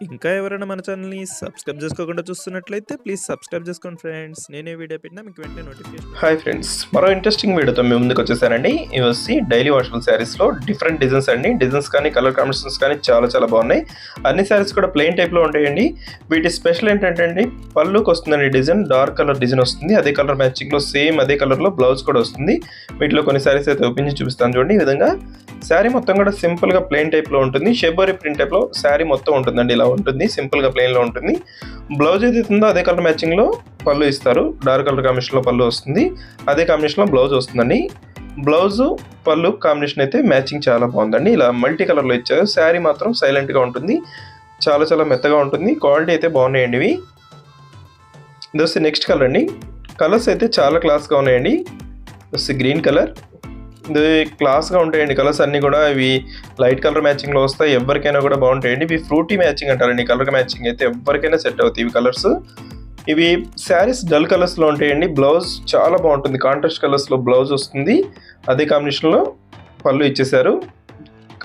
ఇంకా ఎవరైనా మన ఛానల్‌ని సబ్స్క్రైబ్ చేసుకోకుండా చూస్తున్నట్లయితే ప్లీజ్ సబ్స్క్రైబ్ చేసుకోండి ఫ్రెండ్స్. నేనే వీడియో పెట్టినా మీకు వెంటనే నోటిఫికేషన్. హాయ్ ఫ్రెండ్స్, మరో ఇంట్రెస్టింగ్ వీడియోతో మేము ముందుకు వచ్చేసానండి. ఇవి వచ్చి డైలీ వాషబుల్ శారీస్లో డిఫరెంట్ డిజైన్స్ అండి. డిజైన్స్ కానీ కలర్ కాంబినేషన్స్ కానీ చాలా బాగున్నాయి. అన్ని శారీస్ కూడా ప్లెయిన్ టైప్లో ఉంటాయండి. వీటి స్పెషల్ ఏంటంటే అండి, పళ్ళుకి వస్తుందండి డిజైన్, డార్క్ కలర్ డిజైన్ వస్తుంది. అదే కలర్ మ్యాచింగ్లో సేమ్ అదే కలర్లో బ్లౌజ్ కూడా వస్తుంది. వీటిలో కొన్ని శారీస్ అయితే ఓపెన్ చేసి చూపిస్తాను చూడండి. ఈ విధంగా శారీ మొత్తం కూడా సింపుల్గా ప్లెయిన్ టైప్లో ఉంటుంది. షెబోరీ ప్రింట్ టైప్లో శారీ మొత్తం ఉంటుందండి. ఇలా ఉంటుంది, సింపుల్గా ప్లెయిన్లో ఉంటుంది. బ్లౌజ్ ఏదైతే ఉందో అదే కలర్ మ్యాచింగ్లో పళ్ళు ఇస్తారు. డార్క్ కలర్ కాంబినేషన్లో పళ్ళు వస్తుంది, అదే కాంబినేషన్లో బ్లౌజ్ వస్తుందండి. బ్లౌజు పళ్ళు కాంబినేషన్ అయితే మ్యాచింగ్ చాలా బాగుందండి. ఇలా మల్టీ కలర్లో ఇచ్చారు. శారీ మాత్రం సైలెంట్గా ఉంటుంది, చాలా మెత్తగా ఉంటుంది. క్వాలిటీ అయితే బాగున్నాయండి ఇవి. ఇది వస్తే నెక్స్ట్ కలర్ అండి. కలర్స్ అయితే చాలా క్లాస్గా ఉన్నాయండి. వస్తే గ్రీన్ కలర్, ఇది క్లాస్గా ఉంటాయండి. కలర్స్ అన్నీ కూడా ఇవి లైట్ కలర్ మ్యాచింగ్లో వస్తాయి. ఎవరికైనా కూడా బాగుంటాయండి. ఇవి ఫ్రూటీ మ్యాచింగ్ అంటారండి. కలర్ మ్యాచింగ్ అయితే ఎవరికైనా సెట్ అవుతాయి ఇవి కలర్స్. ఇవి శారీస్ డల్ కలర్స్లో ఉంటాయండి. బ్లౌజ్ చాలా బాగుంటుంది, కాంట్రాస్ట్ కలర్స్లో బ్లౌజ్ వస్తుంది. అదే కాంబినేషన్లో పళ్ళు ఇచ్చేసారు.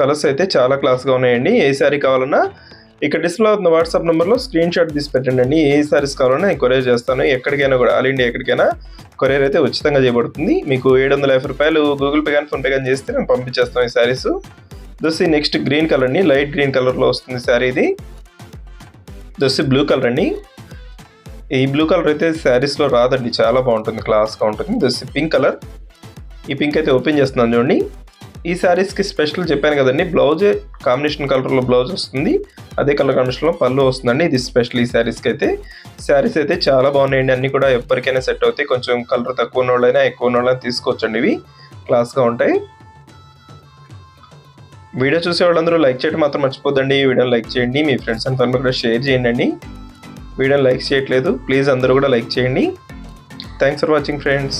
కలర్స్ అయితే చాలా క్లాస్గా ఉన్నాయండి. ఏ శారీ కావాలన్నా ఇక్కడ డిస్ప్లే అవుతున్న వాట్సాప్ నెంబర్లో స్క్రీన్ షాట్ తీసి పెట్టండి. ఏ శారీస్ కావాలన్నా నేను కొరియర్ చేస్తాను. ఎక్కడికైనా కూడా, ఆల్ ఇండియా ఎక్కడికైనా కొరియర్ అయితే ఉచితంగా చేయబడుతుంది. మీకు 750 రూపాయలు గూగుల్ పే కానీ ఫోన్పే కానీ చేస్తే మేము పంపించేస్తాం ఈ శారీస్. దోసి నెక్స్ట్ గ్రీన్ కలర్ అండి. లైట్ గ్రీన్ కలర్లో వస్తుంది శారీ ఇది. దోసి బ్లూ కలర్ అండి. ఈ బ్లూ కలర్ అయితే శారీస్లో రాదండి, చాలా బాగుంటుంది, క్లాస్గా ఉంటుంది. దోసి పింక్ కలర్. ఈ పింక్ అయితే ఓపెన్ చేస్తున్నాను చూడండి. ఈ శారీస్కి స్పెషల్ చెప్పాను కదండి, బ్లౌజే కాంబినేషన్ కలర్లో బ్లౌజ్ వస్తుంది, అదే కలర్ కాంబినేషన్లో పళ్ళు వస్తుందండి. ఇది స్పెషల్ ఈ శారీస్కి అయితే. శారీస్ అయితే చాలా బాగున్నాయండి. అన్నీ కూడా ఎవరికైనా సెట్ అవుతాయి. కొంచెం కలర్ తక్కువ ఉన్న వాళ్ళైనా ఎక్కువ ఉన్న వాళ్ళైనా తీసుకోవచ్చండి. ఇవి క్లాస్గా ఉంటాయి. వీడియో చూసే వాళ్ళందరూ లైక్ చేయడం మాత్రం మర్చిపోద్దండి. వీడియోని లైక్ చేయండి, మీ ఫ్రెండ్స్ అండ్ ఫ్యామిలీ కూడా షేర్ చేయండి. వీడియోని లైక్ చేయట్లేదు, ప్లీజ్ అందరూ కూడా లైక్ చేయండి. Thanks for watching friends.